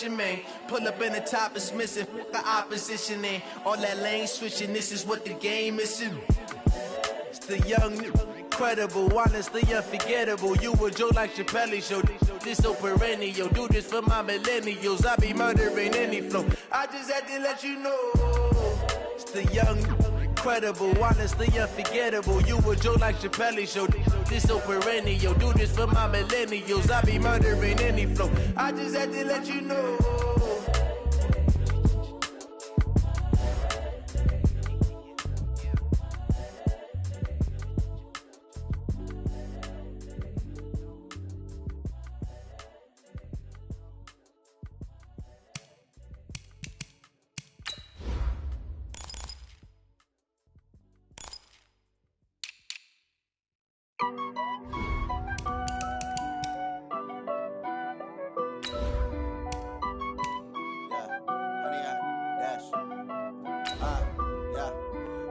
Man, pull up in the top is missing, the opposition in all that lane switching. This is what the game is. It's the young, incredible, honestly unforgettable. You a Joe like Chappelle show. This so perennial. Do this for my millennials. I be murdering any flow. I just had to let you know. It's the young, incredible, honestly unforgettable. You a Joe like Chappelle show. This so perennial. Do this for my millennials. I be murdering any flow. I just had to let you know.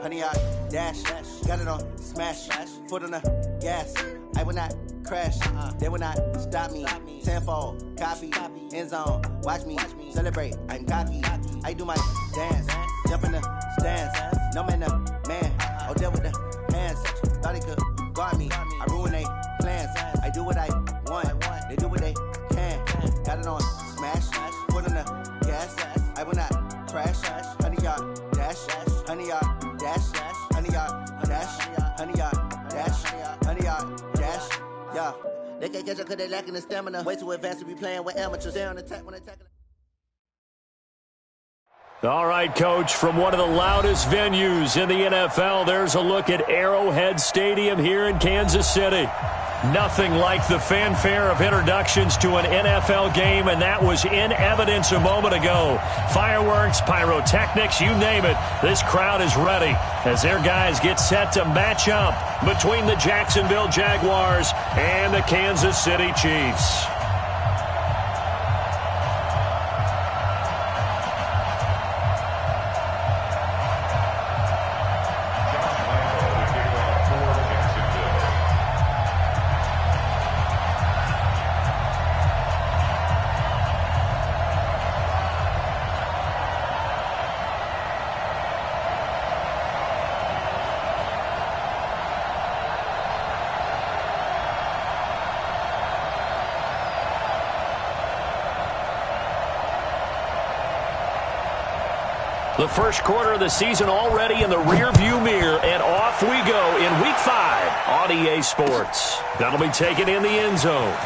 Honey, I dash, got it on smash, foot on the gas. I will not crash, they will not stop me. Tenfold, copy, end zone, watch me celebrate. I'm cocky, I do my dance, jump in the stands. No man, the man, oh, deal with the hands. Thought he could guard me, I ruin they plans. I do what I want, they do what they can. Got it on smash, foot on the gas. I will not crash, honey, y'all dash, honey, y'all. Honey, dash, yeah. They can't catch up cause they lacking the stamina. Way too advanced to be playing with amateurs. They're on attack when they tackle. All right, Coach, from one of the loudest venues in the NFL, there's a look at Arrowhead Stadium here in Kansas City. Nothing like the fanfare of introductions to an NFL game, and that was in evidence a moment ago. Fireworks, pyrotechnics, you name it. This crowd is ready as their guys get set to match up between the Jacksonville Jaguars and the Kansas City Chiefs. The first quarter of the season already in the rearview mirror, and off we go in Week 5 on EA Sports. That'll be taken in the end zone.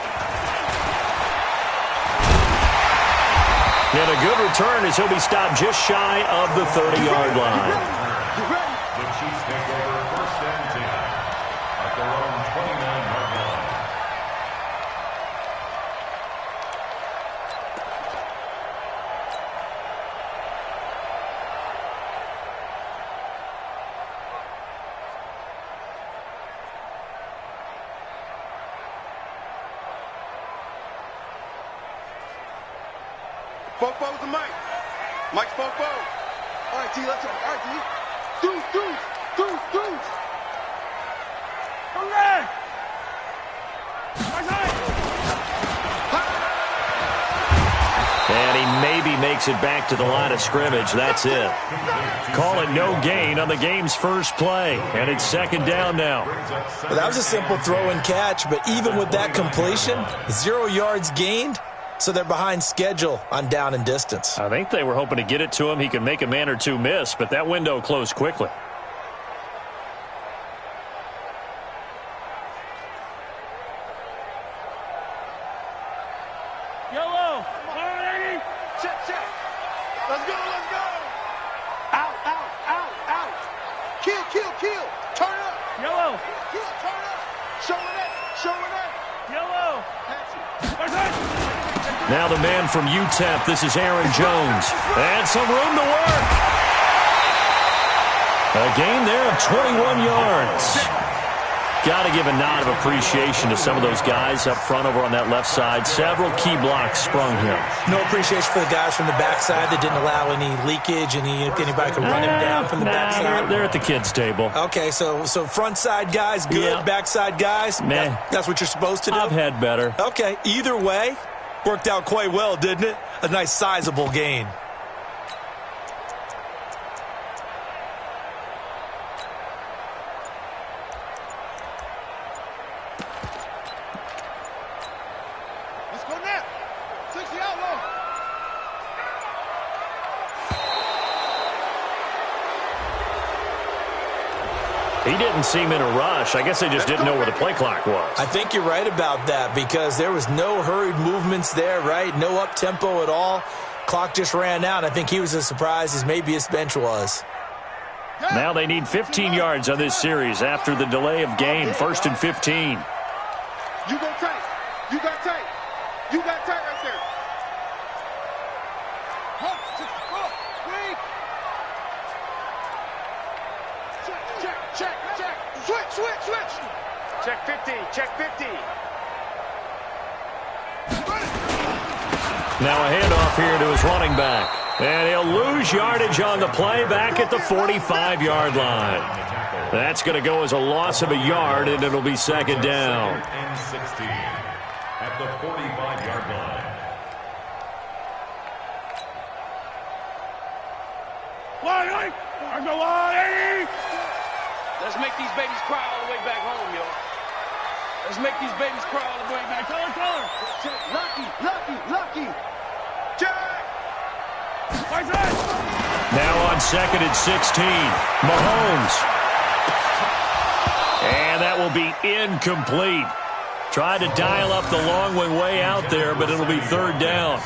And a good return as he'll be stopped just shy of the 30-yard line. The Chiefs take over first and 10 at their own 29-yard line. Fofo's the mic. Mike's Fofo. All right, T, let's go. All right, T. Deuce. Come on. And he maybe makes it back to the line of scrimmage. That's it. Call it no gain on the game's first play. And it's second down now. Well, that was a simple throw and catch, but even with that completion, 0 yards gained. So they're behind schedule on down and distance. I think they were hoping to get it to him. He could make a man or two miss, but that window closed quickly. Yellow. All right, check. Let's go. Out. Kill. Turn up. Yellow. Kill, turn up. Show it. Yellow. Now the man from UTEP, this is Aaron Jones. And some room to work. A gain there of 21 yards. Got to give a nod of appreciation to some of those guys up front over on that left side. Several key blocks sprung here. No appreciation for the guys from the backside that didn't allow any leakage, anybody could run him down from the backside. They're at the kids' table. Okay, so front side guys, good. Yeah. Backside guys, man, that's what you're supposed to do? I've had better. Okay, either way, Worked out quite well, didn't it? A nice sizable gain. Let's go now. 60 outlaw. He didn't seem in a rush. I guess they just didn't know where the play clock was. I think you're right about that because there was no hurried movements there, right? No up-tempo at all. Clock just ran out. I think he was as surprised as maybe his bench was. Now they need 15 yards on this series after the delay of game. 1st and 15. You go tight. You got tight. You got tight right there. Check. Switch. Check 50. Check 50. Now a handoff here to his running back. And he'll lose yardage on the play back at the 45-yard line. That's going to go as a loss of a yard, and it'll be second down. And 16 at the 45-yard line. Let's make these babies cry all the way back home, yo. Let's make these babies cry all the way back. Color. Lucky. Jack. Now on 2nd and 16, Mahomes. And that will be incomplete. Tried to dial up the long way out there, but it'll be 3rd down.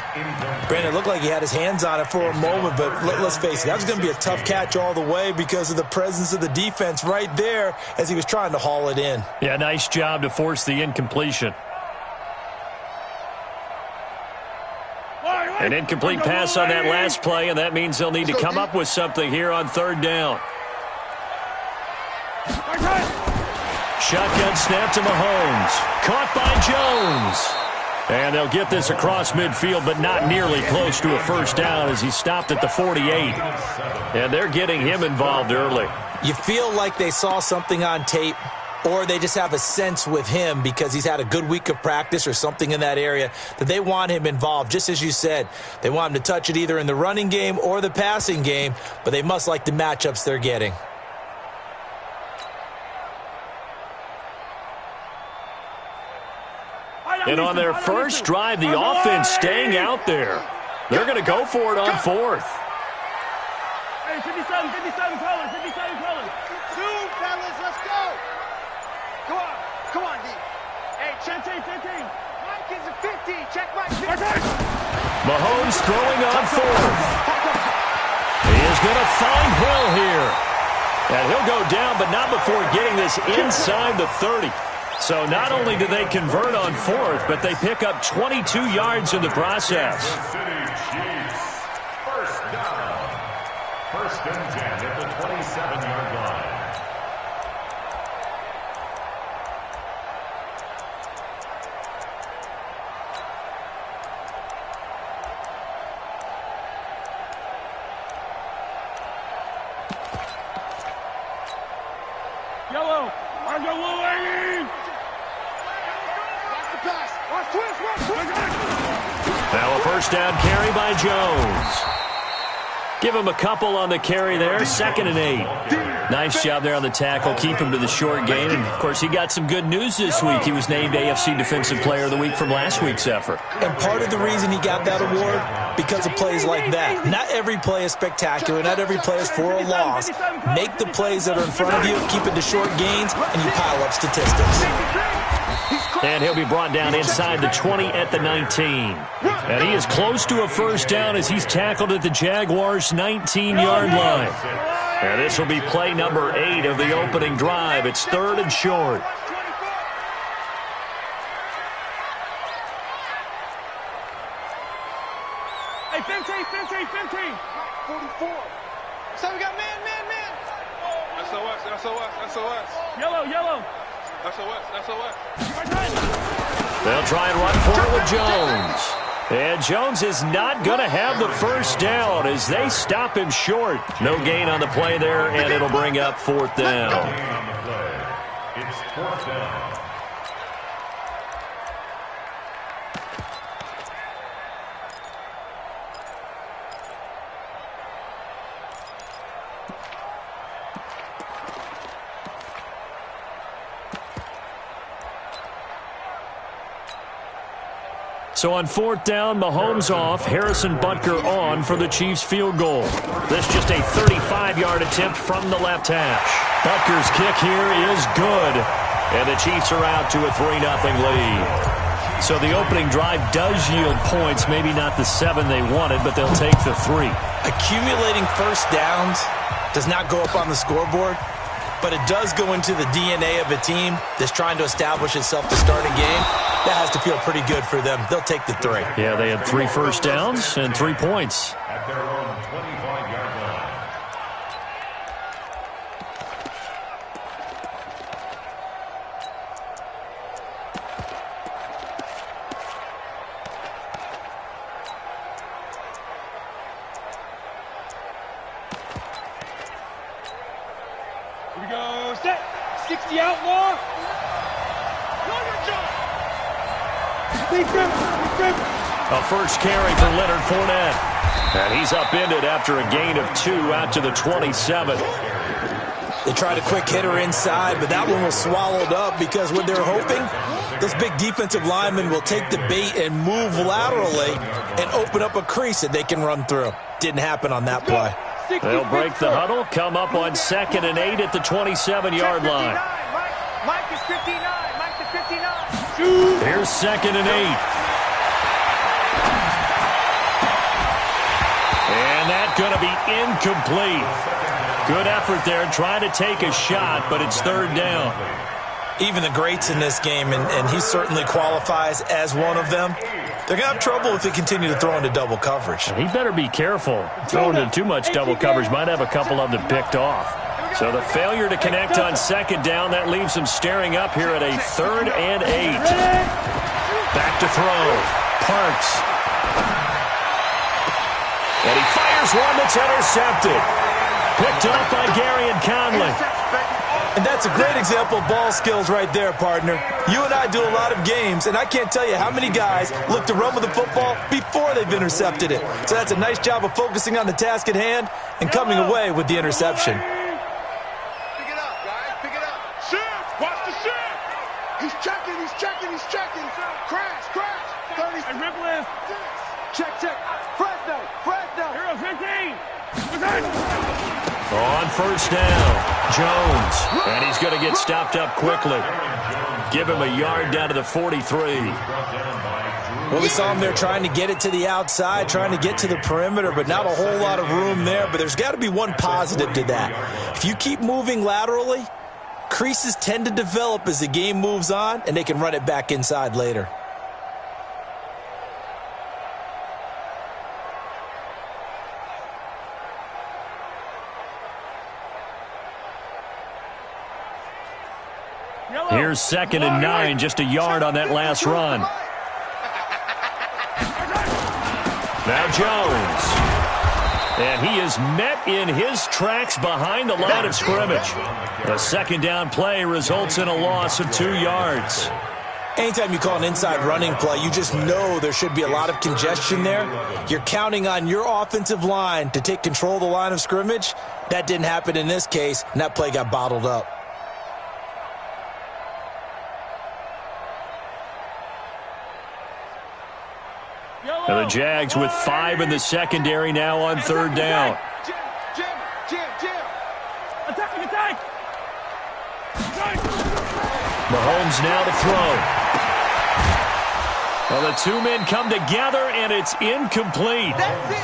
Brandon, it looked like he had his hands on it for a moment, but let's face it, that was going to be a tough catch all the way because of the presence of the defense right there as he was trying to haul it in. Yeah, nice job to force the incompletion. An incomplete pass on that last play, and that means they'll need to come up with something here on 3rd down. Shotgun snap to Mahomes. Caught by Jones. And they'll get this across midfield, but not nearly close to a first down as he stopped at the 48. And they're getting him involved early. You feel like they saw something on tape, or they just have a sense with him because he's had a good week of practice or something in that area that they want him involved. Just as you said, they want him to touch it either in the running game or the passing game, but they must like the matchups they're getting. And on their first drive, the offense staying out there. They're going to go for it on 4th. Hey, 57 colors. 2, fellas, let's go. Come on, D. Hey, 15. Mike is a 50. Check Mike 50. Mahomes throwing on 4th. He is going to find Hill here. And he'll go down, but not before getting this inside the 30. So not only do they convert on 4th, but they pick up 22 yards in the process. First down. 1st and 10 at the 27-yard line. Yellow. Watch the pass. Watch twist. Now a first down carry by Jones. Give him a couple on the carry there. 2nd and 8. Nice job there on the tackle. Keep him to the short gain. And, of course, he got some good news this week. He was named AFC Defensive Player of the Week from last week's effort. And part of the reason he got that award, because of plays like that. Not every play is spectacular. Not every play is for a loss. Make the plays that are in front of you, keep it to short gains, and you pile up statistics. And he'll be brought down inside the 20 at the 19. And he is close to a first down as he's tackled at the Jaguars' 19-yard line. And this will be play number 8 of the opening drive. It's 3rd and short. Hey, 15. 44. So we got man. SOS. Yellow. SOS. They'll try and run for it with Jones. And Jones is not going to have the first down as they stop him short. No gain on the play there, and it'll bring up 4th down. On the play, it's 4th down. So on 4th down, Mahomes off, Harrison Butker on for the Chiefs field goal. This just a 35-yard attempt from the left hash. Butker's kick here is good, and the Chiefs are out to a 3-0 lead. So the opening drive does yield points, maybe not the 7 they wanted, but they'll take the 3. Accumulating first downs does not go up on the scoreboard, but it does go into the DNA of a team that's trying to establish itself to start a game. That has to feel pretty good for them. They'll take the 3. Yeah, they had 3 first downs and 3 points. At their own 25-yard line. Here we go, set. 60 outlaw. A first carry for Leonard Fournette. And he's upended after a gain of 2 out to the 27. They tried a quick hitter inside, but that one was swallowed up because what they're hoping, those big defensive linemen will take the bait and move laterally and open up a crease that they can run through. Didn't happen on that play. They'll break the huddle, come up on 2nd and 8 at the 27-yard line. Mike is 59. Mike is 59. Here's 2nd and 8. And that's going to be incomplete. Good effort there, trying to take a shot, but it's 3rd down. Even the greats in this game, and he certainly qualifies as one of them, they're going to have trouble if they continue to throw into double coverage. He better be careful. Throwing into too much double coverage might have a couple of them picked off. So the failure to connect on 2nd down, that leaves them staring up here at a 3rd and 8. Back to throw. Parks. And he fires one that's intercepted. Picked up by Gary and Conley. And that's a great example of ball skills right there, partner. You and I do a lot of games, and I can't tell you how many guys look to run with the football before they've intercepted it. So that's a nice job of focusing on the task at hand and coming away with the interception. Pick it up, guys. Pick it up. Shift. Watch the shift. He's checking. He's checking. He's checking. Crash. Crash. 30. And rip lift. Check. Check. Fresno. Fresno. Hero 15. On 1st down, Jones. And he's going to get stopped up quickly. Give him a yard down to the 43. Well, we saw him there trying to get it to the outside, trying to get to the perimeter, but not a whole lot of room there. But there's got to be one positive to that. If you keep moving laterally, creases tend to develop as the game moves on, and they can run it back inside later. Here's 2nd and 9, just a yard on that last run. Now Jones. And he is met in his tracks behind the line of scrimmage. The 2nd down play results in a loss of 2 yards. Anytime you call an inside running play, you just know there should be a lot of congestion there. You're counting on your offensive line to take control of the line of scrimmage. That didn't happen in this case, and that play got bottled up. And the Jags with 5 in the secondary now on 3rd down. Jim. Attack. Mahomes now to throw. Well, the 2 men come together, and it's incomplete.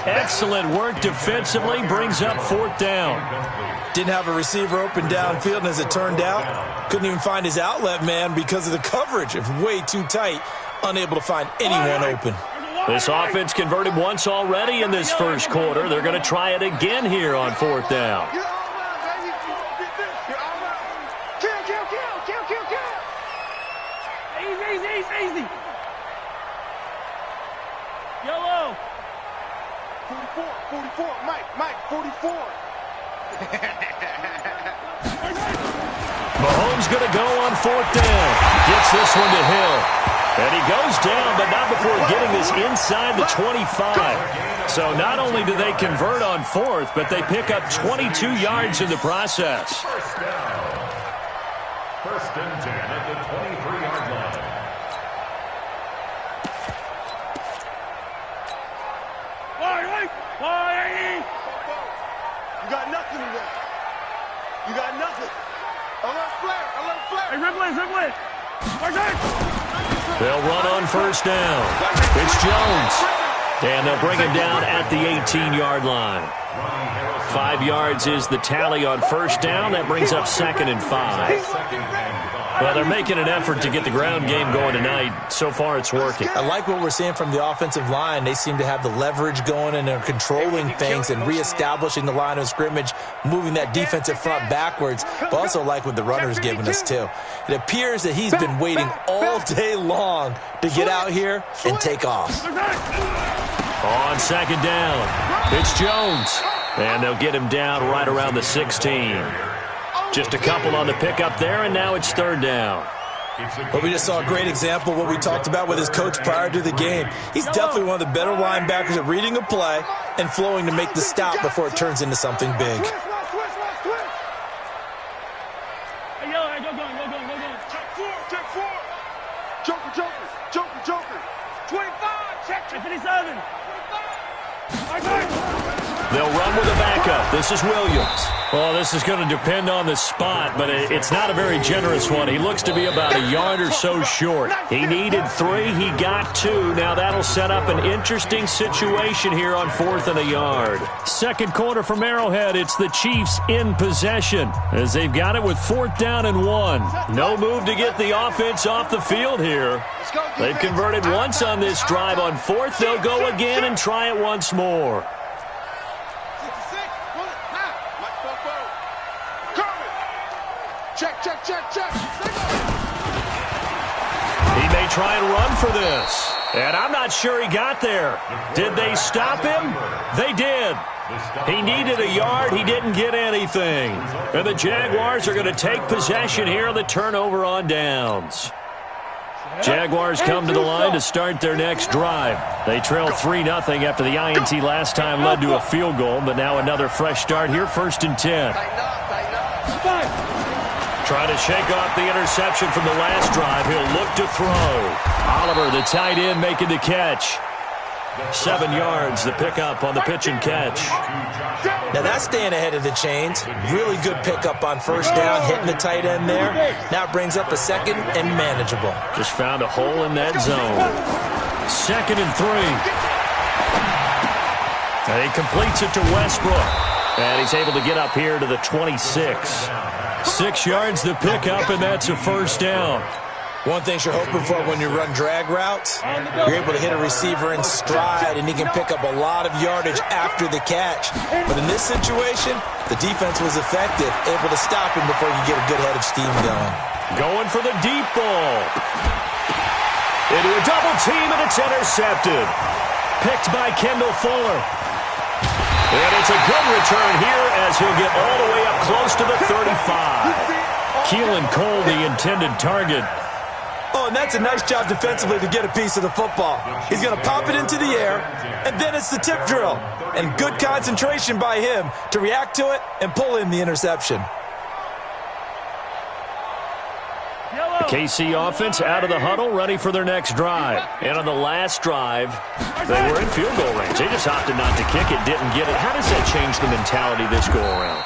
Excellent work defensively, brings up 4th down. Didn't have a receiver open downfield, and as it turned out, couldn't even find his outlet man because of the coverage. It was way too tight, unable to find anyone open. This offense converted once already in this first quarter. They're going to try it again here on 4th down. You're all right, baby. You're all right. Kill. Easy. Yellow. 44. Mike, 44. Mahomes going to go on 4th down. Gets this one to Hill. And he goes down, but not before getting this inside the 25. So not only do they convert on 4th, but they pick up 22 yards in the process. First down. 1st and 10 at the 23-yard line. You got nothing today. You got nothing. Alert flare. Alert flare. Hey, ripple it. They'll run on first down. It's Jones. And they'll bring him down at the 18-yard line. 5 yards is the tally on first down. That brings up 2nd and 5. Well, they're making an effort to get the ground game going tonight. So far, it's working. I like what we're seeing from the offensive line. They seem to have the leverage going, and they're controlling things and reestablishing the line of scrimmage, moving that defensive front backwards. But also like what the runner's giving us, too. It appears that he's been waiting all day long to get out here and take off. On second down, it's Jones. And they'll get him down right around the 16. Just a couple on the pickup there, and now it's 3rd down. But we just saw a great example of what we talked about with his coach prior to the game. He's definitely one of the better linebackers at reading a play and flowing to make the stop before it turns into something big. Joker. 25, check 57. They'll run with a backup. This is Williams. Well, this is going to depend on the spot, but it's not a very generous one. He looks to be about a yard or so short. He needed 3. He got 2. Now that'll set up an interesting situation here on 4th and a yard. Second quarter from Arrowhead. It's the Chiefs in possession as they've got it with 4th down and 1. No move to get the offense off the field here. They've converted once on this drive. On 4th, they'll go again and try it once more. Check. He may try and run for this. And I'm not sure he got there. Did they stop him? They did. He needed a yard. He didn't get anything. And the Jaguars are going to take possession here on the turnover on downs. Jaguars come to the line to start their next drive. They trailed 3-0 after the INT last time led to a field goal, but now another fresh start here, 1st and 10. Trying to shake off the interception from the last drive. He'll look to throw. Oliver, the tight end, making the catch. 7 yards, the pickup on the pitch and catch. Now that's staying ahead of the chains. Really good pickup on first down, hitting the tight end there. Now it brings up a 2nd and manageable. Just found a hole in that zone. 2nd and 3. And he completes it to Westbrook. And he's able to get up here to the 26. 6 yards the pickup, and that's a first down. One thing you're hoping for when you run drag routes, you're able to hit a receiver in stride, and he can pick up a lot of yardage after the catch. But in this situation, the defense was effective, able to stop him before you get a good head of steam going. Going for the deep ball. Into a double team, and it's intercepted. Picked by Kendall Fuller. And it's a good return here as he'll get all the way up close to the 35. Keelan Cole, the intended target. Oh, and that's a nice job defensively to get a piece of the football. He's going to pop it into the air, and then it's the tip drill. And good concentration by him to react to it and pull in the interception. The KC offense out of the huddle, ready for their next drive. And on the last drive, they were in field goal range. They just opted not to kick it, didn't get it. How does that change the mentality this go-around?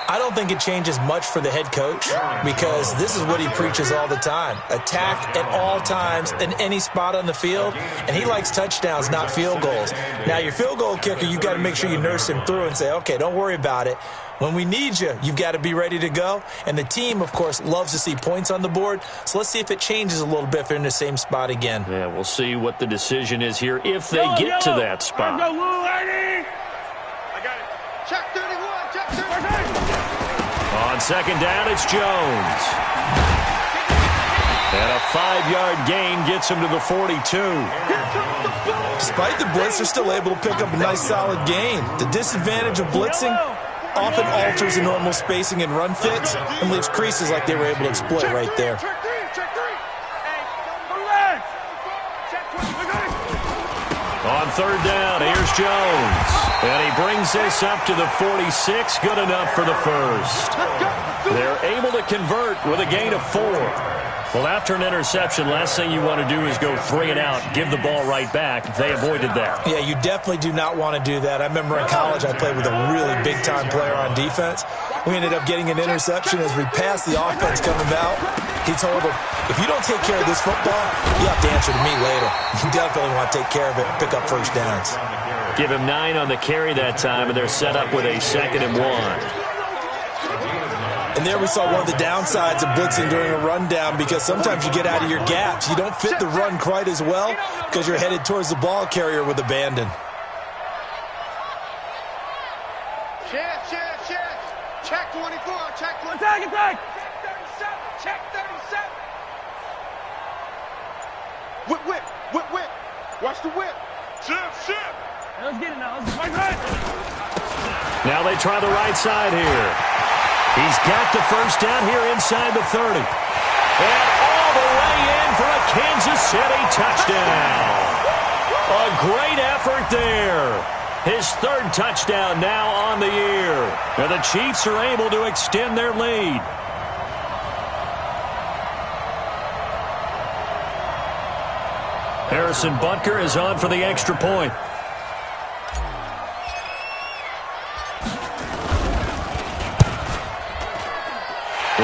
I don't think it changes much for the head coach because this is what he preaches all the time. Attack at all times in any spot on the field, and he likes touchdowns, not field goals. Now, your field goal kicker, you've got to make sure you nurse him through and say, okay, don't worry about it. When we need you, you've got to be ready to go. And the team, of course, loves to see points on the board. So let's see if it changes a little bit if they're in the same spot again. Yeah, we'll see what the decision is here if they get to that spot. I got it. Check 31. Check 31. On second down, it's Jones. And a 5-yard gain gets him to the 42. Despite the blitz, they're still able to pick up a nice, solid gain. The disadvantage of blitzing often alters the normal spacing and run fits and leaves creases like they were able to exploit right there. On third down, here's Jones. And he brings this up to the 46. Good enough for the first. They're able to convert with a gain of 4. Well, after an interception, last thing you want to do is go 3 and out, give the ball right back. They avoided that. Yeah, you definitely do not want to do that. I remember in college I played with a really big-time player on defense. We ended up getting an interception as we passed the offense coming out. He told him, if you don't take care of this football, you have to answer to me later. You definitely want to take care of it and pick up first downs. Give him 9 on the carry that time, and they're set up with a 2nd and 1. And there we saw one of the downsides of blitzing during a rundown, because sometimes you get out of your gaps. You don't fit the run quite as well because you're headed towards the ball carrier with abandon. Check 24. Check 24. Attack. Check 37. Whip. Watch the whip. Shift. Let's get it now. Let's right. Now they try the right side here. He's got the first down here inside the 30. And all the way in for a Kansas City touchdown. A great effort there. His 3rd touchdown now on the year. And the Chiefs are able to extend their lead. Harrison Butker is on for the extra point.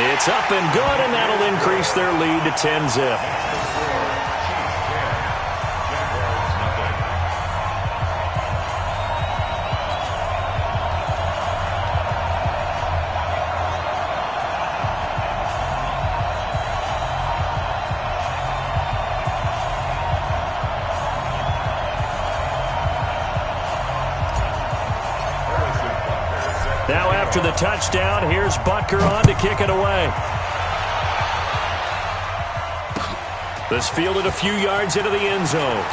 It's up and good, and that'll increase their lead to 10-zip. Now after the touchdown, here's Butker on to kick it away. This fielded a few yards into the end zone.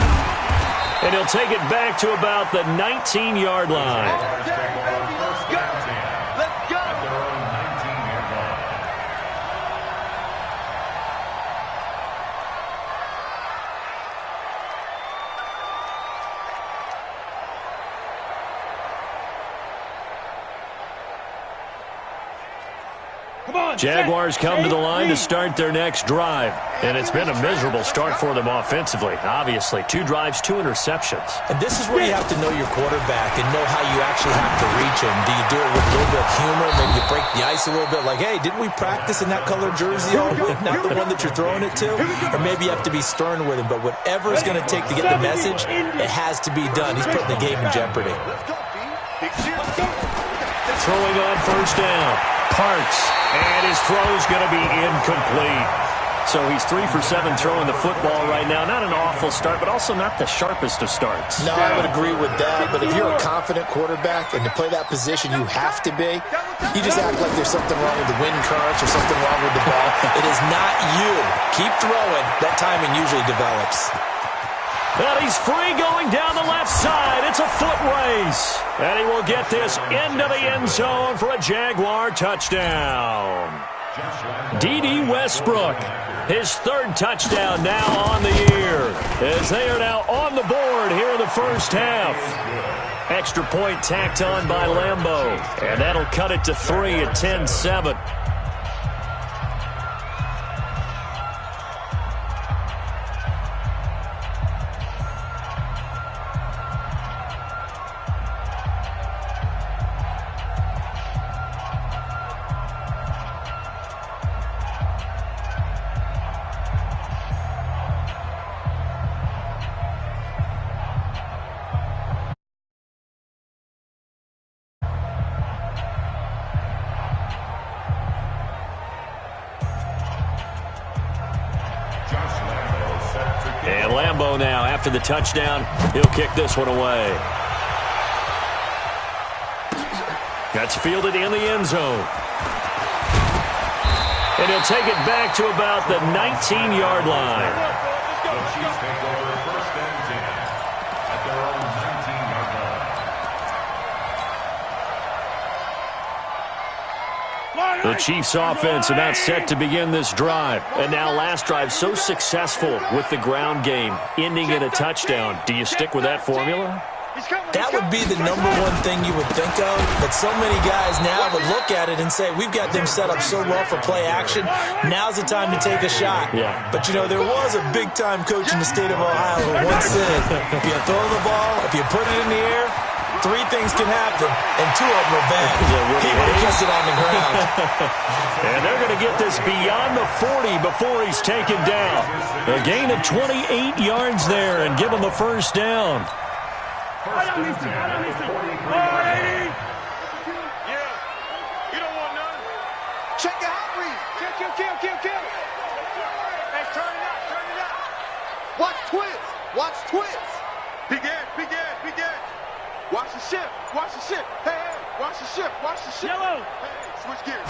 And he'll take it back to about the 19-yard line. Jaguars come to the line to start their next drive. And it's been a miserable start for them offensively. Obviously, 2 drives, 2 interceptions. And this is where you have to know your quarterback and know how you actually have to reach him. Do you do it with a little bit of humor? Maybe you break the ice a little bit like, hey, didn't we practice in that colored jersey all week? Not the one that you're throwing it to? Or maybe you have to be stern with him. But whatever it's going to take to get the message, it has to be done. He's putting the game in jeopardy. Throwing on first down. Parks. And his throw's going to be incomplete. So he's 3 for 7 throwing the football right now. Not an awful start, but also not the sharpest of starts. No, I would agree with that. But if you're a confident quarterback and to play that position you have to be, you just act like there's something wrong with the wind currents or something wrong with the ball. It is not you. Keep throwing. That timing usually develops. And he's free going down the left side. It's a foot race. And he will get this into the end zone for a Jaguar touchdown. D.D. Westbrook, his 3rd touchdown now on the year, as they are now on the board here in the first half. Extra point tacked on by Lambeau. And that'll cut it to 3 at 10-7. And Lambeau now, after the touchdown, he'll kick this one away. That's fielded in the end zone. And he'll take it back to about the 19-yard line. The Chiefs take over 1st and 10 at their own 19-yard line. The Chiefs offense about set to begin this drive. And now last drive so successful with the ground game, ending in a touchdown. Do you stick with that formula? That would be the number one thing you would think of, but so many guys now would look at it and say, we've got them set up so well for play action, now's the time to take a shot. Yeah. But, there was a big-time coach in the state of Ohio who once said, if you throw the ball, if you put it in the air, 3 things can happen, and 2 of them are bad. He would have kept it on the ground. And they're going to get this beyond the 40 before he's taken down. A gain of 28 yards there and give him the first down. Yeah, you don't want none. Check your hot read. Kill. Hey, turn it up. Watch twins. Big edge. Watch the ship. Hey, watch the ship. Yellow. Hey, switch gears.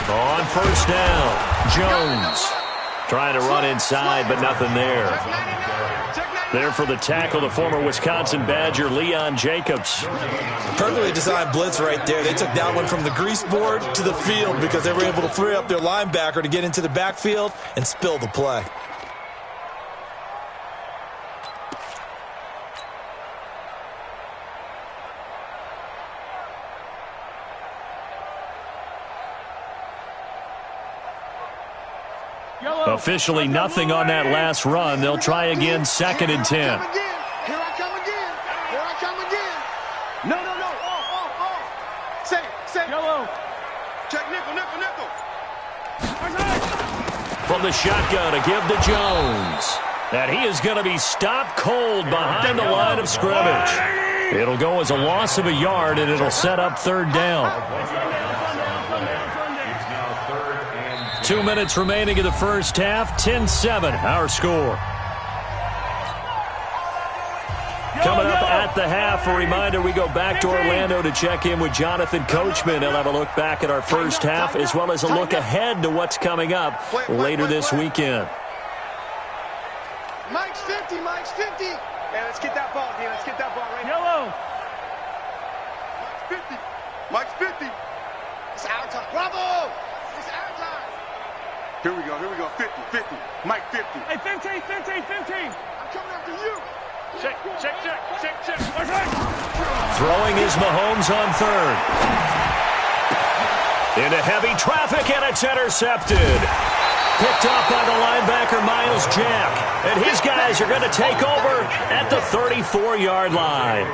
On first down, Jones trying to run inside, but nothing there. There for the tackle, the former Wisconsin Badger, Leon Jacobs. Perfectly designed blitz right there. They took that one from the grease board to the field because they were able to free up their linebacker to get into the backfield and spill the play. Officially nothing on that last run. They'll try again, 2nd and 10. Here I come again. No. Say. Yellow. Check nickel. From the shotgun, a give to Jones. And he is going to be stopped cold behind the line of scrimmage. It'll go as a loss of a yard, and it'll set up 3rd down. 2 minutes remaining in the first half. 10-7, our score. Coming up at the half, a reminder, we go back to Orlando to check in with Jonathan Coachman. He'll have a look back at our first half as well as a look ahead to what's coming up later this weekend. Mike's 50. Hey, let's get that ball, D. Let's get that ball right now. Yellow. Mike's 50. It's our time. Bravo! It's our time. Here we go. 50. Mike 50. Hey, 15. I'm coming after you. Check. Throwing is Mahomes on 3rd. Into heavy traffic, and it's intercepted. Picked up by the linebacker, Miles Jack. And his guys are going to take over at the 34-yard line.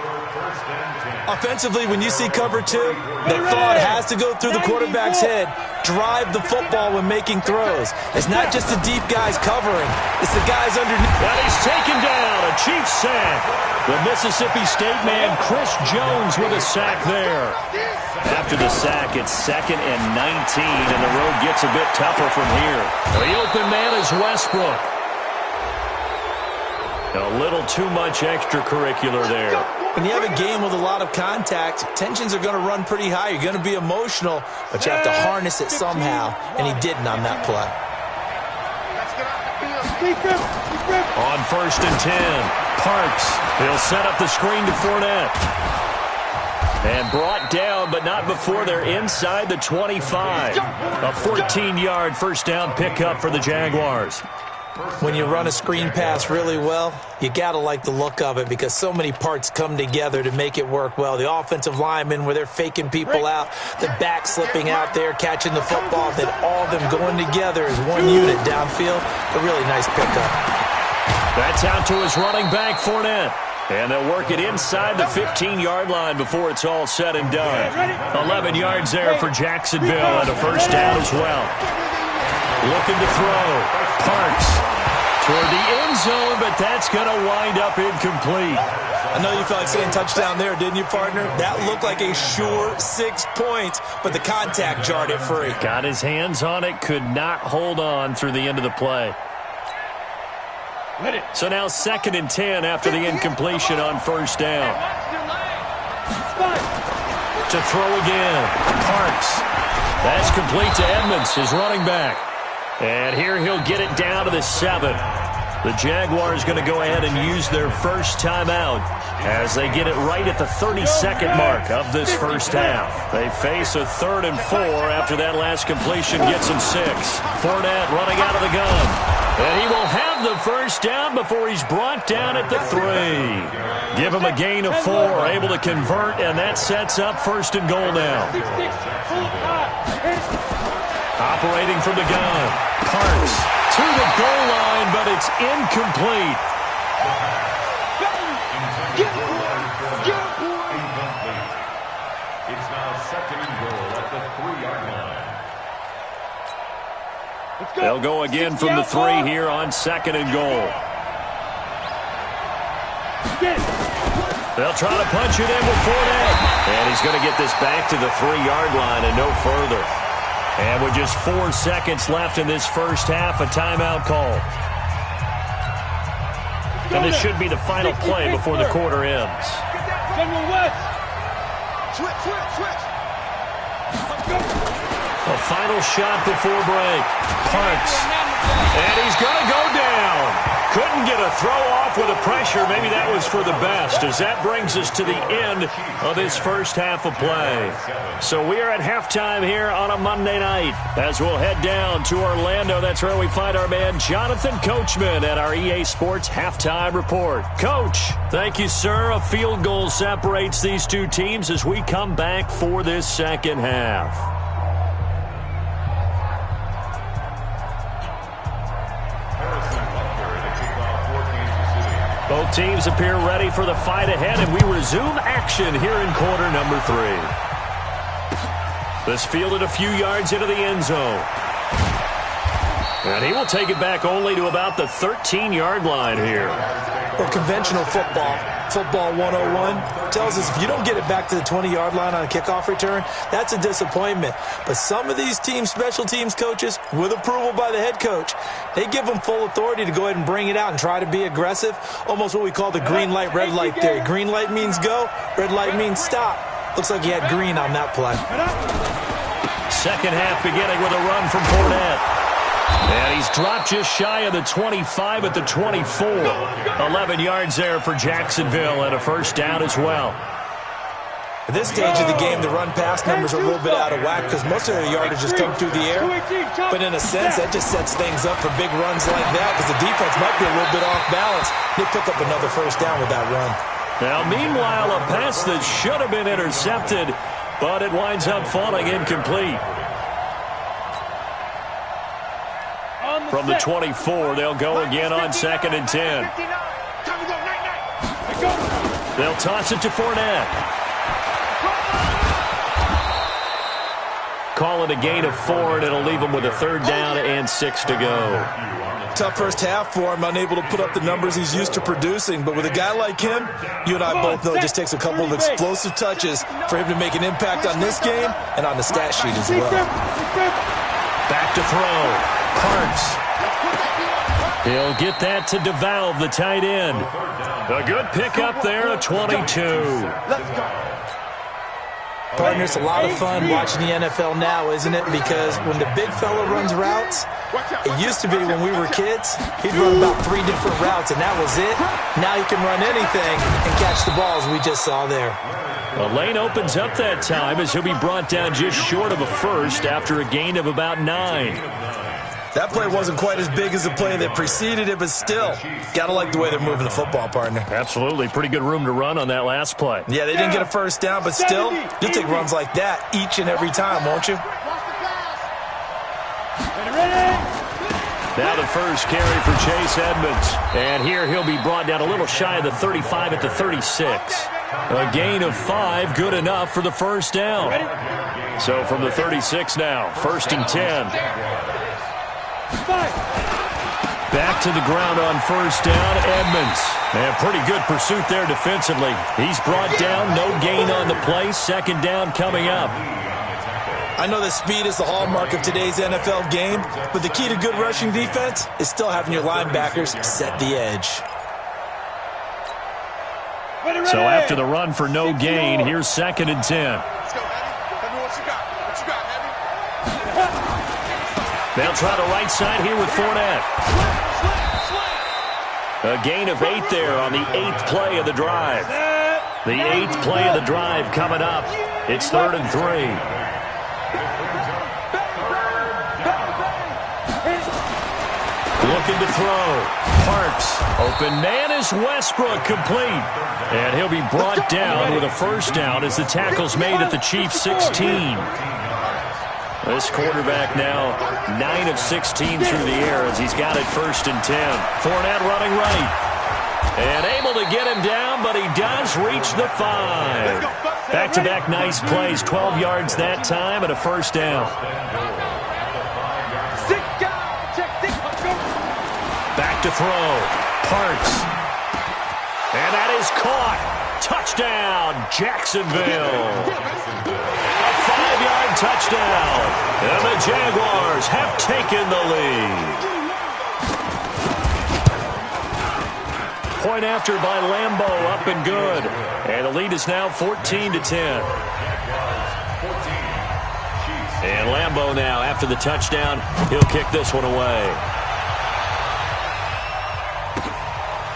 Offensively, when you see cover 2, the thought has to go through the quarterback's head. Drive the football when making throws. It's not just the deep guys covering. It's the guys underneath. And he's taken down. A Chiefs sack. The Mississippi State man, Chris Jones, with a sack there. After the sack, it's 2nd and 19, and the road gets a bit tougher from here. The open man is Westbrook. A little too much extracurricular there. When you have a game with a lot of contact, tensions are going to run pretty high. You're going to be emotional, but you have to harness it somehow, and he didn't on that play. On 1st and 10, Parks. He'll set up the screen to Fournette. And brought down, but not before they're inside the 25. A 14-yard first down pickup for the Jaguars. When you run a screen pass really well, you got to like the look of it because so many parts come together to make it work well. The offensive linemen, where they're faking people out, the back slipping out there, catching the football, then all of them going together as one unit downfield. A really nice pickup. That's out to his running back, Fournette. And they'll work it inside the 15-yard line before it's all said and done. 11 yards there for Jacksonville and a first down as well. Looking to throw. Parks toward the end zone, but that's going to wind up incomplete. I know you felt like saying touchdown there, didn't you, partner? That looked like a sure 6 points, but the contact jarred it free. Got his hands on it, could not hold on through the end of the play. So now 2nd and 10 after the incompletion on first down. To throw again. Parks. That's complete to Edmonds, his running back. And here he'll get it down to the 7. The Jaguars going to go ahead and use their first timeout as they get it right at the 32nd mark of this first half. They face a 3rd and 4 after that last completion gets them 6. Fournette running out of the gun. And he will have the first down before he's brought down at the 3. Give him a gain of 4, able to convert, and that sets up 1st and goal now. Operating from the gun. Parks to the goal line, but it's incomplete. It's now 2nd and goal at the 3-yard line. They'll go again from the 3 here on 2nd and goal. They'll try to punch it in with Fournette. And he's going to get this back to the 3-yard line and no further. And with just 4 seconds left in this first half, a timeout call. And this should be the final play before the quarter ends. General West. Switch. A final shot before break. Parks. And he's going to go down. Couldn't get a throw off with the pressure. Maybe that was for the best, as that brings us to the end of this first half of play. So we are at halftime here on a Monday night as we'll head down to Orlando. That's where we find our man Jonathan Coachman at our EA Sports Halftime Report. Coach, thank you, sir. A field goal separates these two teams as we come back for this second half. Both teams appear ready for the fight ahead, and we resume action here in quarter number 3. This fielded a few yards into the end zone. And he will take it back only to about the 13-yard line here. Well, conventional football 101, tells us if you don't get it back to the 20-yard line on a kickoff return, that's a disappointment. But some of these team special teams coaches, with approval by the head coach, they give them full authority to go ahead and bring it out and try to be aggressive, almost what we call the green light, red light theory. Green light means go, red light means stop. Looks like he had green on that play. Second half beginning with a run from Fournette. And he's dropped just shy of the 25 at the 24. 11 yards there for Jacksonville and a first down as well. At this stage of the game, the run-pass numbers are a little bit out of whack because most of their yardage just come through the air. But in a sense, that just sets things up for big runs like that because the defense might be a little bit off balance. They pick up another first down with that run. Now, meanwhile, a pass that should have been intercepted, but it winds up falling incomplete. From the 24, they'll go again on 2nd and 10. They'll toss it to Fournette. Call it a gain of 4, and it'll leave them with a 3rd down and 6 to go. Tough first half for him, unable to put up the numbers he's used to producing. But with a guy like him, you and I both know it just takes a couple of explosive touches for him to make an impact on this game and on the stat sheet as well. Back to throw. Parks. He'll get that to DeValve, the tight end. A good pickup there, a 22. Partner, it's a lot of fun watching the NFL now, isn't it? Because when the big fella runs routes, it used to be when we were kids, he'd run about 3 different routes, and that was it. Now he can run anything and catch the balls we just saw there. The lane opens up that time as he'll be brought down just short of a first after a gain of about 9. That play wasn't quite as big as the play that preceded it, but still, got to like the way they're moving the football, partner. Absolutely. Pretty good room to run on that last play. Yeah, they didn't get a first down, but still, you'll take runs like that each and every time, won't you? Now the first carry for Chase Edmonds. And here he'll be brought down a little shy of the 35 at the 36. A gain of 5, good enough for the first down. So from the 36 now, 1st and 10. Back to the ground on first down, Edmonds. And pretty good pursuit there defensively. He's brought down, no gain on the play. 2nd down coming up. I know that speed is the hallmark of today's NFL game, but the key to good rushing defense is still having your linebackers set the edge. So after the run for no gain, here's 2nd and 10. Let's go, Heavy. Tell me what you got. What you got, Heavy? They'll try the right side here with Fournette. A gain of 8 there on the 8th play of the drive. The 8th play of the drive coming up. It's 3rd and 3. Looking to throw. Parks. Open man is Westbrook, complete. And he'll be brought down with a first down as the tackle's made at the Chiefs' 16. This quarterback now 9 of 16 through the air as he's got it 1st and 10. Fournette running right. And able to get him down, but he does reach the 5. Back-to-back nice plays, 12 yards that time and a first down. Back to throw. Parks. And that is caught. Touchdown, Jacksonville. A 5-yard touchdown. And the Jaguars have taken the lead. Point after by Lambeau, up and good. And the lead is now 14-10. And Lambeau now, after the touchdown, he'll kick this one away.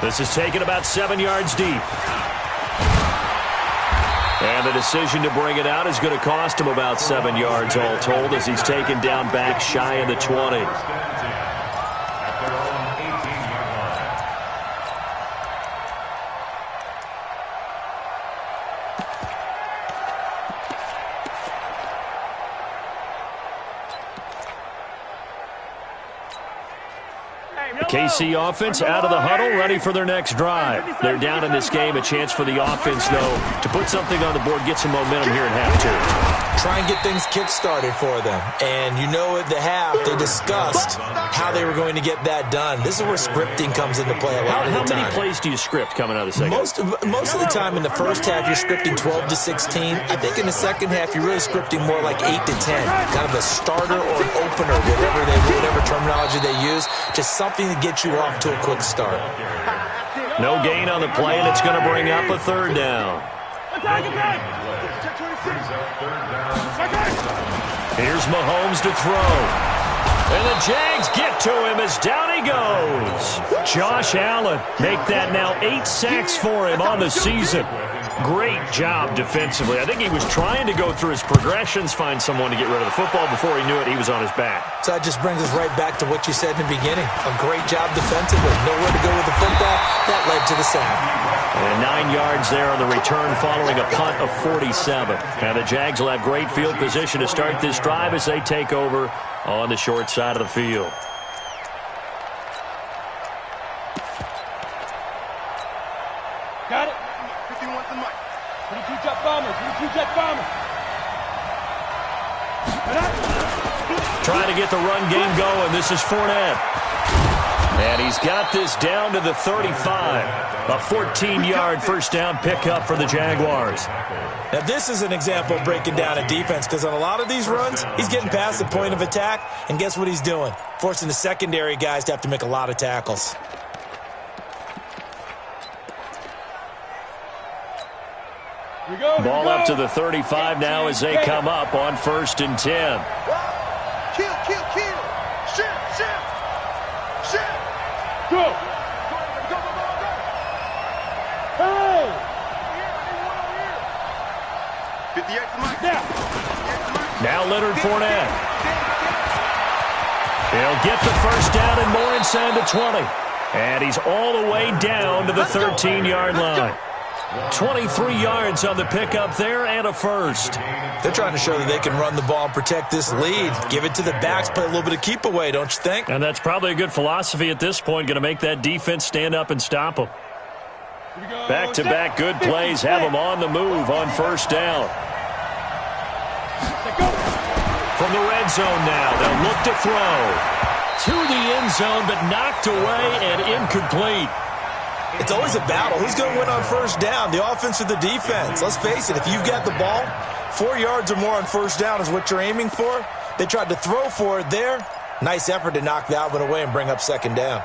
This is taken about 7 yards deep. And the decision to bring it out is going to cost him about 7 yards all told as he's taken down back shy of the 20. KC offense out of the huddle, ready for their next drive. They're down in this game. A chance for the offense, though, to put something on the board, get some momentum here in half 2. Try and get things kick-started for them. And you know at the half, they discussed how they were going to get that done. This is where scripting comes into play a lot of the time. How many plays do you script coming out of the second? Most of the time in the first half, you're scripting 12 to 16. I think in the second half, you're really scripting more like 8 to 10. Kind of a starter or an opener, whatever terminology they use. Just something to get you off to a quick start. No gain on the play, and it's going to bring up a 3rd down. Here's Mahomes to throw. And the Jags get to him as down he goes. Josh Allen, make that now 8 sacks for him on the season. Great job defensively. I think he was trying to go through his progressions, find someone to get rid of the football. Before he knew it, he was on his back. So that just brings us right back to what you said in the beginning. A great job defensively. Nowhere to go with the football. That led to the sack. And 9 yards there on the return following a punt of 47. Now the Jags will have great field position to start this drive as they take over on the short side of the field. Got it. 51 to Mike. 22 jet bomber. 22 jet bomber. Trying to get the run game going. This is Fournette. And he's got this down to the 35. A 14-yard first down pickup for the Jaguars. Now, this is an example of breaking down a defense because on a lot of these runs, he's getting past the point of attack, and guess what he's doing? Forcing the secondary guys to have to make a lot of tackles. Ball up to the 35 now as they come up on 1st and 10. Kill. Shift. Go. Hey! 58 to Mike. Now Leonard Fournette. He'll get the first down and more inside the 20. And he's all the way down to the 13-yard line. 23 yards on the pickup there and a first. They're trying to show that they can run the ball and protect this lead. Give it to the backs, play a little bit of keep away, don't you think? And that's probably a good philosophy at this point, going to make that defense stand up and stop them. Back-to-back good plays have them on the move on first down. From the red zone now, they'll look to throw. To the end zone, but knocked away and incomplete. It's always a battle. Who's going to win on first down, the offense or the defense? Let's face it, if you've got the ball, 4 yards or more on first down is what you're aiming for. They tried to throw for it there. Nice effort to knock that one away and bring up second down.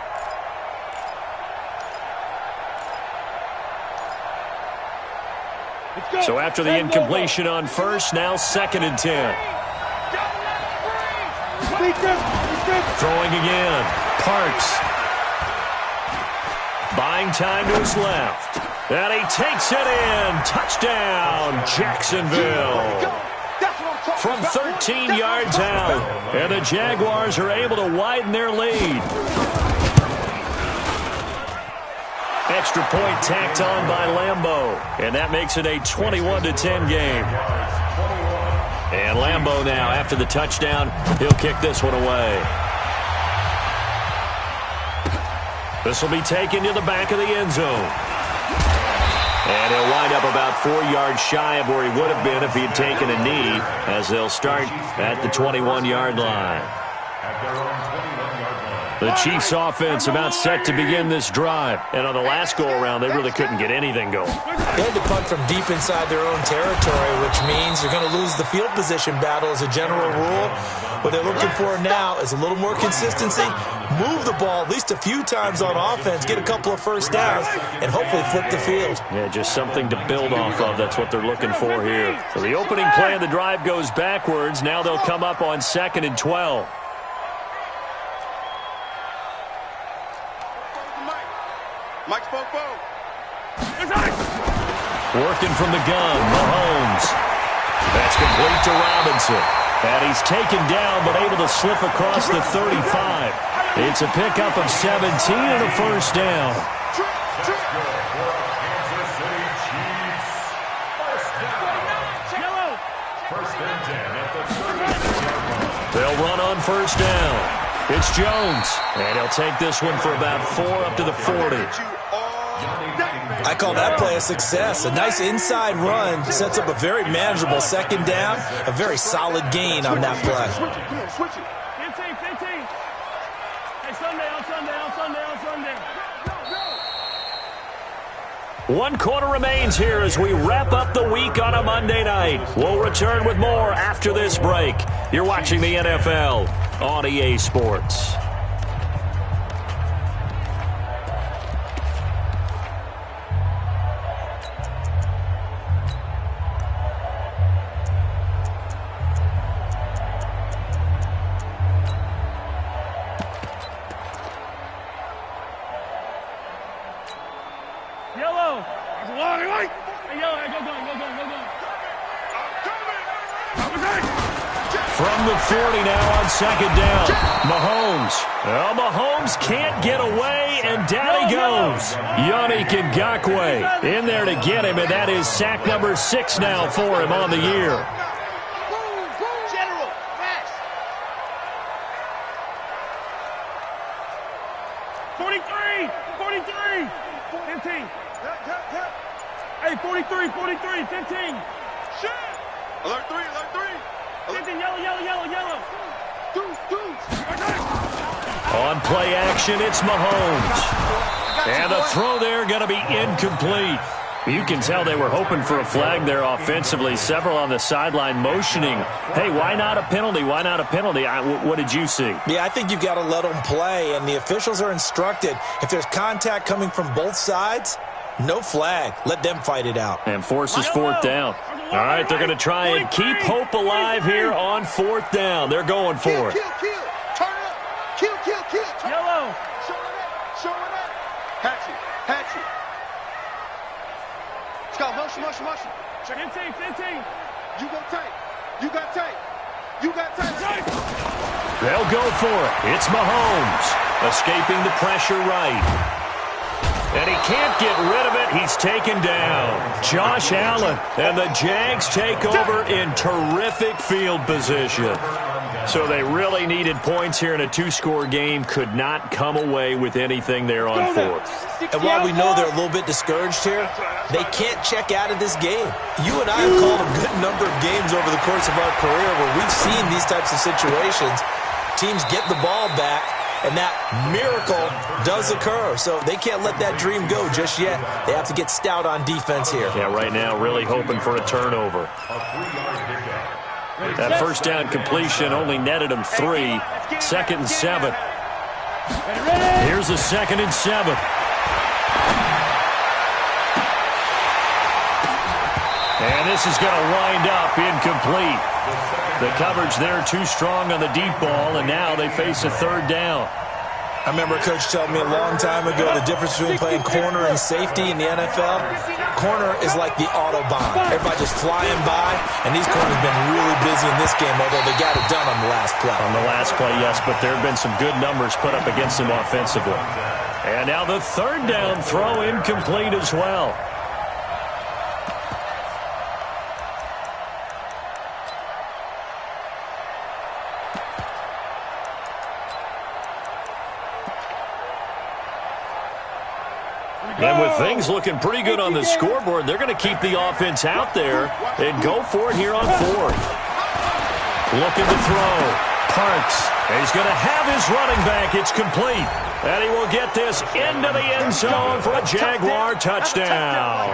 So after the incompletion on first, now 2nd and 10. Throwing again. Parks. Buying time to his left. And he takes it in. Touchdown, Jacksonville. From 13 yards out. And the Jaguars are able to widen their lead. Extra point tacked on by Lambeau. And that makes it a 21-10 game. And Lambeau now, after the touchdown, he'll kick this one away. This will be taken to the back of the end zone. And he'll wind up about 4 yards shy of where he would have been if he had taken a knee, as they'll start at the 21-yard line. The Chiefs' offense about set to begin this drive. And on the last go-around, they really couldn't get anything going. They had to punt from deep inside their own territory, which means they're going to lose the field position battle as a general rule. What they're looking for now is a little more consistency, move the ball at least a few times on offense, get a couple of first downs, and hopefully flip the field. Yeah, just something to build off of. That's what they're looking for here. So the opening play of the drive goes backwards. Now they'll come up on 2nd and 12. Mike's Fofo. Working from the gun, Mahomes. That's complete to Robinson. And he's taken down but able to slip across the 35. It's a pickup of 17 and a first down. They'll run on first down. It's Jones, and he'll take this one for about 4 up to the 40. I call that play a success. A nice inside run sets up a very manageable second down, a very solid gain on that play. Switch it. 15. Hey, Sunday. 1 quarter remains here as we wrap up the week on a Monday night. We'll return with more after this break. You're watching the NFL on EA Sports. From the 40 now on second down. Mahomes. Well, Mahomes can't get away, and down he goes. Yannick Ngakoue in there to get him, and that is sack number 6 now for him on the year. General, fast. 43. 15. Hey, 43. 15. Shit. Alert 3. 15, yellow. On play action, it's Mahomes. And the throw there going to be incomplete. You can tell they were hoping for a flag there offensively. Several on the sideline motioning, hey, why not a penalty? What did you see? Yeah, I think you've got to let them play, and the officials are instructed, if there's contact coming from both sides, no flag. Let them fight it out. And forces 4th down. All right, they're going to try and keep hope alive here on 4th down. They're going for it. Kill. Turn up. Kill. Turn Yellow. up. Show it up. Hatch it. Let's go. Motion. 15. You got tape. They'll go for it. It's Mahomes escaping the pressure right. And he can't get rid of it. He's taken down. Josh Allen. And the Jags take over in terrific field position. So they really needed points here in a 2-score game. Could not come away with anything there on 4th. And while we know they're a little bit discouraged here, they can't check out of this game. You and I have called a good number of games over the course of our career where we've seen these types of situations. Teams get the ball back, and that miracle does occur. So they can't let that dream go just yet. They have to get stout on defense here. Yeah, right now really hoping for a turnover. That first down completion only netted them 3. 2nd and 7. Here's a 2nd and 7. And this is going to wind up incomplete. The coverage there too strong on the deep ball, and now they face a 3rd down. I remember a coach telling me a long time ago the difference between playing corner and safety in the NFL. Corner is like the Autobahn. Everybody just flying by, and these corners have been really busy in this game, although they got it done on the last play. On the last play, yes, but there have been some good numbers put up against them offensively. And now the third down throw incomplete as well. And with things looking pretty good on the scoreboard, they're going to keep the offense out there and go for it here on fourth. Looking to throw. Parks. He's going to have his running back. It's complete. And he will get this into the end zone for a Jaguar touchdown.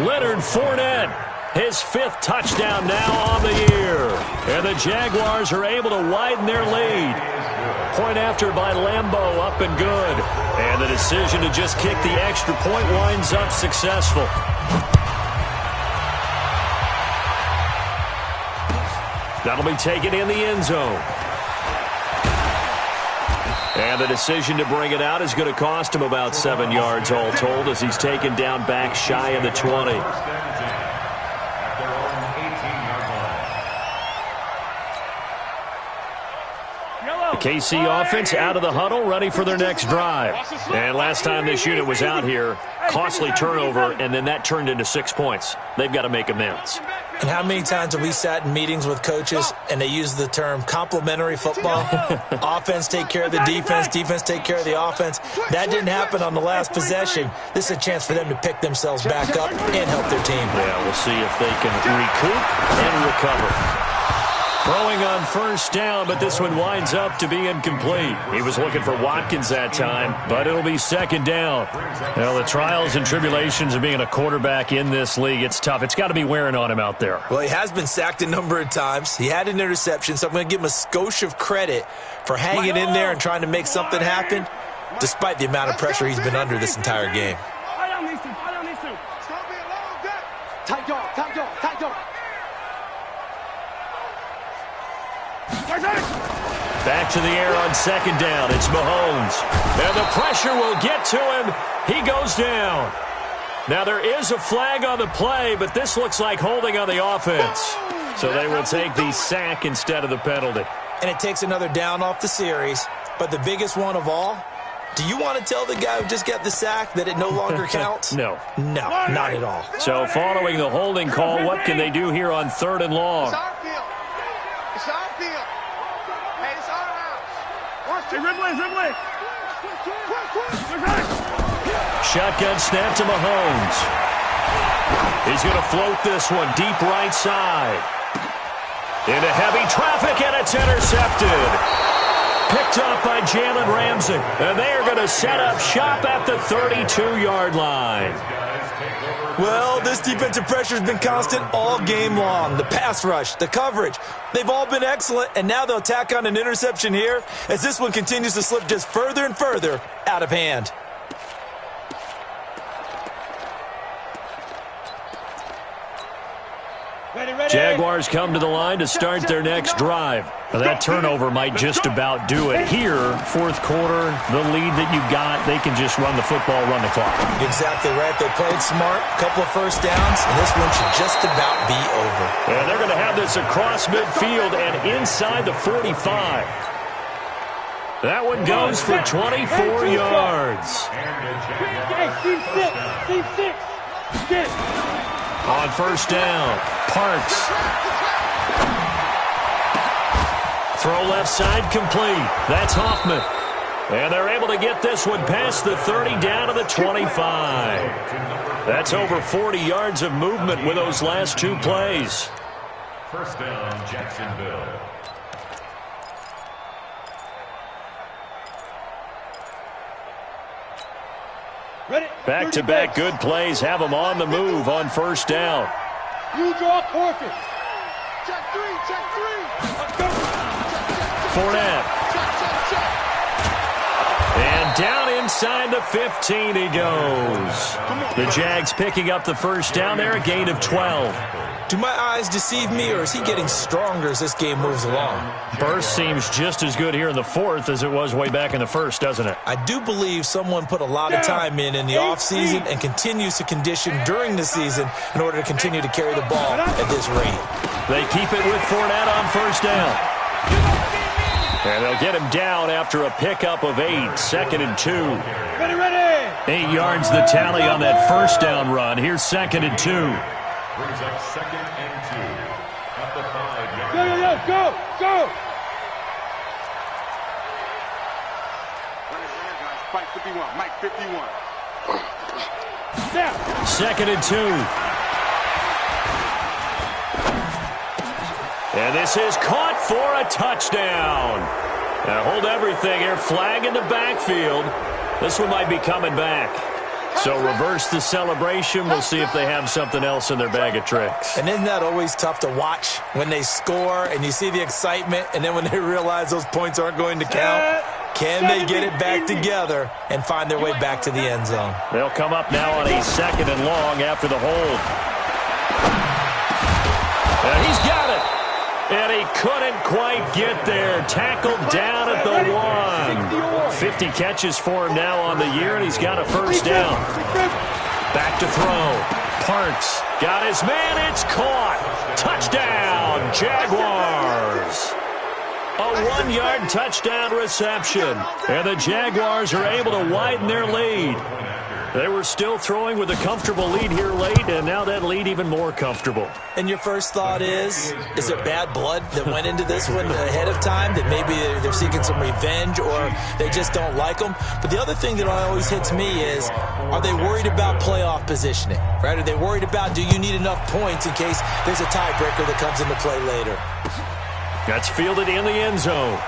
Leonard Fournette, his fifth touchdown now on the year. And the Jaguars are able to widen their lead. Point after by Lambeau, up and good. And the decision to just kick the extra point winds up successful. That'll be taken in the end zone. And the decision to bring it out is going to cost him about 7 yards all told as he's taken down back shy of the 20. KC offense out of the huddle, ready for their next drive. And last time this unit was out here, costly turnover, and then that turned into 6 points. They've got to make amends. And how many times have we sat in meetings with coaches and they use the term complementary football? Offense take care of the defense, defense take care of the offense. That didn't happen on the last possession. This is a chance for them to pick themselves back up and help their team. Yeah, we'll see if they can recoup and recover. Throwing on first down, but this one winds up to be incomplete. He was looking for Watkins that time, but it'll be second down. Well, the trials and tribulations of being a quarterback in this league, it's tough. It's got to be wearing on him out there. Well, he has been sacked a number of times. He had an interception, so I'm going to give him a skosh of credit for hanging in there and trying to make something happen, despite the amount of pressure he's been under this entire game. Tight dog, tight dog, tight dog. Back to the air on second down. It's Mahomes. And the pressure will get to him. He goes down. Now there is a flag on the play, but this looks like holding on the offense. So they will take the sack instead of the penalty. And it takes another down off the series. But the biggest one of all, do you want to tell the guy who just got the sack that it no longer counts? No. No, not at all. So following the holding call, what can they do here on third and long? It's our field. It's our field. Hey, it's our house. Hey, Ripley. Shotgun snap to Mahomes. He's going to float this one deep right side. Into heavy traffic, and it's intercepted. Picked up by Jalen Ramsey. And they are going to set up shop at the 32-yard line. Well, this defensive pressure has been constant all game long. The pass rush, the coverage, they've all been excellent, and now they'll tack on an interception here as this one continues to slip just further and further out of hand. Jaguars come to the line to start their next drive. Now, that turnover might just about do it. Here, fourth quarter, the lead that you've got, they can just run the football, run the clock. Exactly right. They played smart, couple of first downs, and this one should just about be over. And they're going to have this across midfield and inside the 45. That one goes for 24 yards. Hey, Steve six. Get. On first down, Parks. Throw left side complete. That's Hoffman. And they're able to get this one past the 30 down to the 25. That's over 40 yards of movement with those last two plays. First down, Jacksonville. Back-to-back good plays have them on the move on first down. You draw perfect. Check three. Let's go. Fournette. And down inside the 15 he goes. The Jags picking up the first down there, a gain of 12. Do my eyes deceive me, or is he getting stronger as this game moves along? Burst seems just as good here in the fourth as it was way back in the first, doesn't it? I do believe someone put a lot of time in the offseason and continues to condition during the season in order to continue to carry the ball at this rate. They keep it with Fournette on first down. And they'll get him down after a pickup of 8, 2nd and 2. Ready. 8 yards the tally on that first down run. Here's 2nd and 2. Brings up 2nd and 2 at the 5-yard line. Go. Mike 51. Mike 51. Now. 2nd and 2. And this is caught for a touchdown. Now hold everything here. Flag in the backfield. This one might be coming back. So reverse the celebration. We'll see if they have something else in their bag of tricks. And isn't that always tough to watch when they score and you see the excitement, and then when they realize those points aren't going to count? Can they get it back together and find their way back to the end zone? They'll come up now on a 2nd and long after the hold. And he's got it. And he couldn't quite get there. Tackled down at the 1. 50 catches for him now on the year, and he's got a first down. Back to throw. Parks got his man. It's caught. Touchdown, Jaguars. A 1-yard touchdown reception. And the Jaguars are able to widen their lead. They were still throwing with a comfortable lead here late, and now that lead even more comfortable. And your first thought is it bad blood that went into this one ahead of time, that maybe they're seeking some revenge or they just don't like them? But the other thing that always hits me is, are they worried about playoff positioning, right? Are they worried about, do you need enough points in case there's a tiebreaker that comes into play later? That's fielded in the end zone.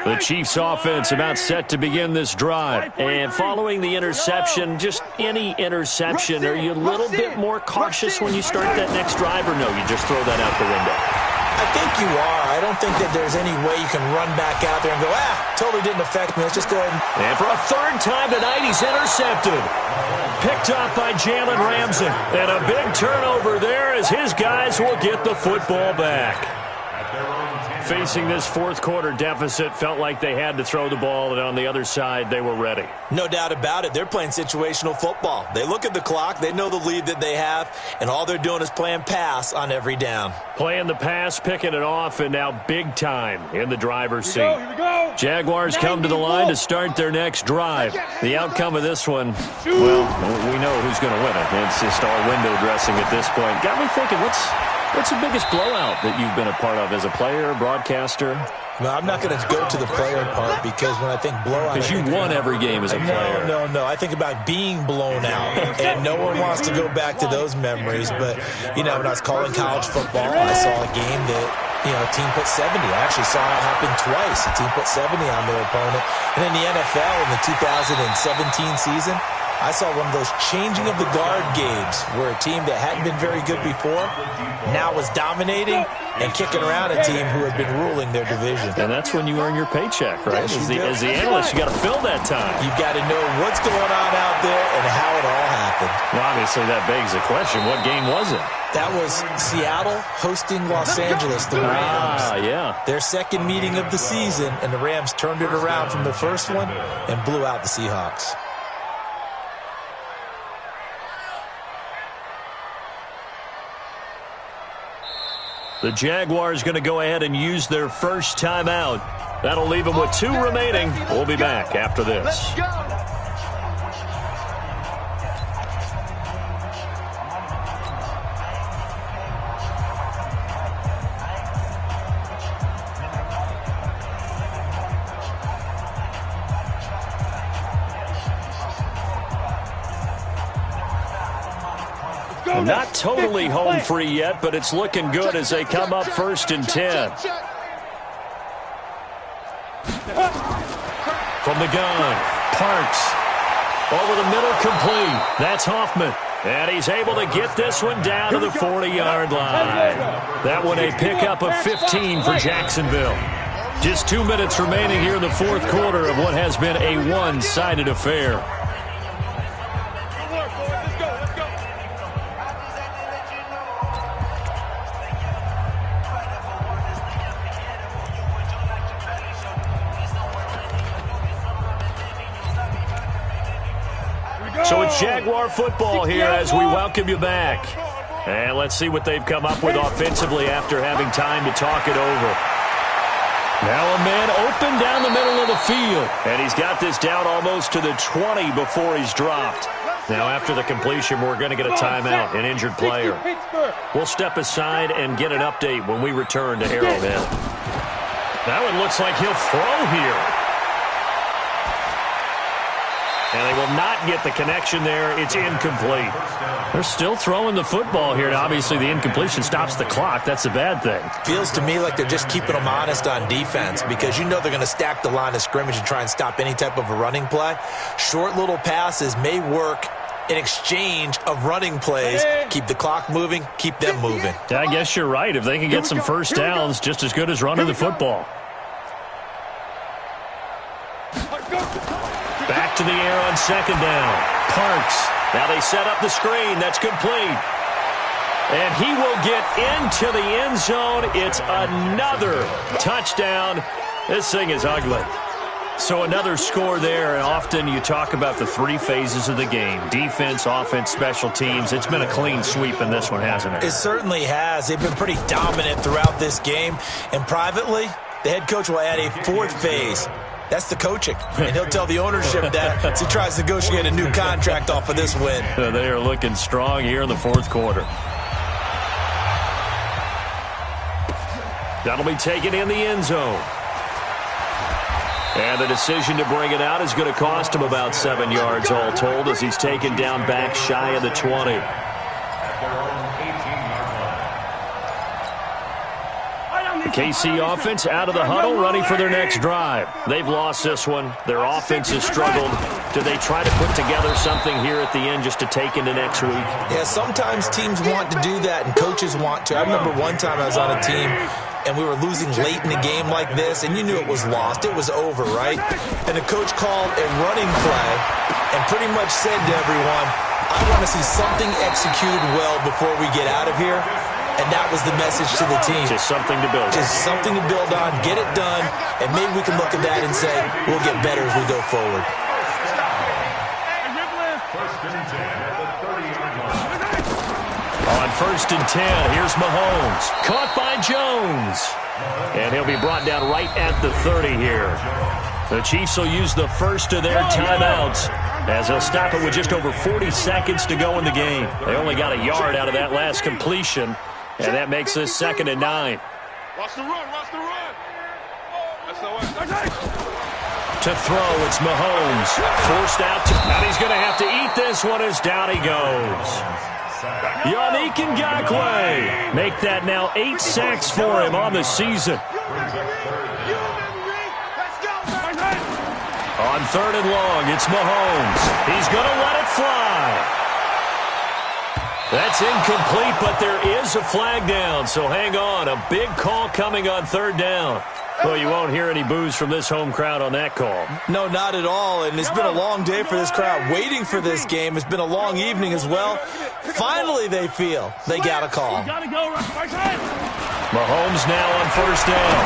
The Chiefs offense about set to begin this drive. And following the interception, just any interception, are you a little bit more cautious when you start that next drive, or no, you just throw that out the window? I think you are. I don't think that there's any way you can run back out there and go, totally didn't affect me. Let's just go ahead. And for a 3rd time tonight, he's intercepted. Picked up by Jalen Ramsey. And a big turnover there as his guys will get the football back. Facing this fourth quarter deficit, felt like they had to throw the ball, and on the other side, they were ready. No doubt about it. They're playing situational football. They look at the clock, they know the lead that they have, and all they're doing is playing pass on every down. Playing the pass, picking it off, and now big time in the driver's seat. Here we go. Jaguars come to the line to start their next drive. The outcome of this one, well, we know who's going to win it. It's just all window dressing at this point. Got me thinking, what's the biggest blowout that you've been a part of as a player, broadcaster? No, I'm not going to go to the player part, because when I think blowout... Because you won every game as a player. No. I think about being blown out, and no one wants to go back to those memories. But, when I was calling college football, I saw a game that, a team put 70. I actually saw it happen twice. A team put 70 on their opponent. And in the NFL, in the 2017 season, I saw one of those changing of the guard games where a team that hadn't been very good before now was dominating and kicking around a team who had been ruling their division. And that's when you earn your paycheck, right? Yes, as the analyst, you got to fill that time. You've got to know what's going on out there and how it all happened. Well, obviously, that begs the question, what game was it? That was Seattle hosting Los Angeles, the Rams. Yeah. Their second meeting of the season, and the Rams turned it around from the first one and blew out the Seahawks. The Jaguars going to go ahead and use their first timeout. That'll leave them with 2 remaining. We'll be back after this. Let's go. Not totally home free yet, but it's looking good as they come up 1st and 10. From the gun, Parks. Over the middle, complete. That's Hoffman. And he's able to get this one down to the 40-yard line. That one a pickup of 15 for Jacksonville. Just 2 minutes remaining here in the fourth quarter of what has been a one-sided affair. So it's Jaguar football here as we welcome you back. And let's see what they've come up with offensively after having time to talk it over. Now a man open down the middle of the field. And he's got this down almost to the 20 before he's dropped. Now after the completion, we're going to get a timeout, an injured player. We'll step aside and get an update when we return to Arrowhead. That one looks like he'll throw here. And they will not get the connection there. It's incomplete. They're still throwing the football here. And obviously, the incompletion stops the clock. That's a bad thing. Feels to me like they're just keeping them honest on defense because you know they're going to stack the line of scrimmage and try and stop any type of a running play. Short little passes may work in exchange of running plays. Keep the clock moving, keep them moving. Yeah, I guess you're right. If they can get some first downs, just as good as running the football. Back to the air on 2nd down. Parks. Now they set up the screen. That's complete. And he will get into the end zone. It's another touchdown. This thing is ugly. So another score there, and often you talk about the 3 phases of the game. Defense, offense, special teams. It's been a clean sweep in this one, hasn't it? It certainly has. They've been pretty dominant throughout this game. And privately, the head coach will add a 4th phase. That's the coaching. And he'll tell the ownership that as he tries to negotiate a new contract off of this win. They are looking strong here in the fourth quarter. That'll be taken in the end zone. And the decision to bring it out is going to cost him about 7 yards all told as he's taken down back shy of the 20. KC offense out of the huddle, ready for their next drive. They've lost this one. Their offense has struggled. Do they try to put together something here at the end just to take into next week? Yeah, sometimes teams want to do that and coaches want to. I remember one time I was on a team and we were losing late in a game like this, and you knew it was lost. It was over, right? And the coach called a running play and pretty much said to everyone, I want to see something executed well before we get out of here. And that was the message to the team. Just something to build on. Just something to build on, get it done, and maybe we can look at that and say, we'll get better as we go forward. On 1st and 10, here's Mahomes. Caught by Jones. And he'll be brought down right at the 30 here. The Chiefs will use the first of their timeouts as they'll stop it with just over 40 seconds to go in the game. They only got a yard out of that last completion. And that makes this 2nd and 9. Watch the run, watch the run. To throw, it's Mahomes. Forced out. And he's going to have to eat this one as down he goes. Yannick Ngakoue. Make that now 8 sacks for him on the season. On 3rd and long, it's Mahomes. He's going to let it fly. That's incomplete, but there is a flag down, so hang on. A big call coming on 3rd down. Well, you won't hear any boos from this home crowd on that call. No, not at all, and it's been a long day for this crowd waiting for this game. It's been a long evening as well. Finally, they feel they got a call. Mahomes now on 1st down.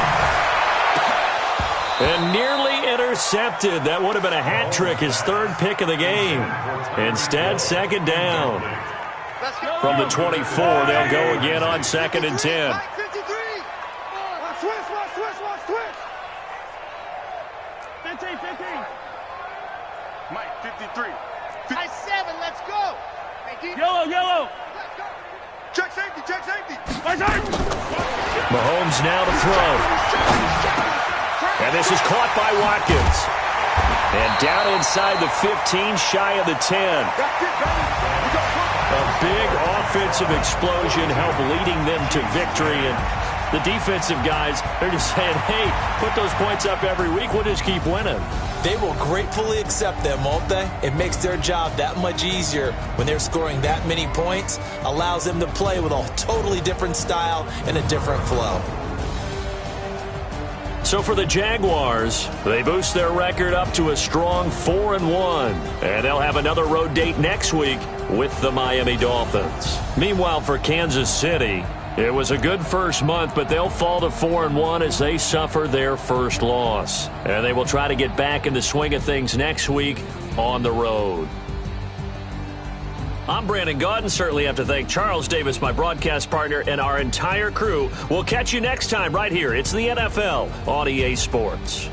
And nearly intercepted. That would have been a hat trick, his 3rd pick of the game. Instead, 2nd down. From the 24, they'll go again on 2nd and 10. Mike, 53. High 7, let's go. Yellow. Check safety. Mahomes now to throw. And this is caught by Watkins. And down inside the 15, shy of the 10. A big offensive explosion helped leading them to victory. And the defensive guys, they're just saying, hey, put those points up every week. We'll just keep winning. They will gratefully accept them, won't they? It makes their job that much easier when they're scoring that many points. Allows them to play with a totally different style and a different flow. So for the Jaguars, they boost their record up to a strong 4-1. And they'll have another road date next week with the Miami Dolphins. Meanwhile, for Kansas City, it was a good first month, but they'll fall to 4-1 as they suffer their first loss. And they will try to get back in the swing of things next week on the road. I'm Brandon Gaudin. Certainly have to thank Charles Davis, my broadcast partner, and our entire crew. We'll catch you next time right here. It's the NFL on EA Sports.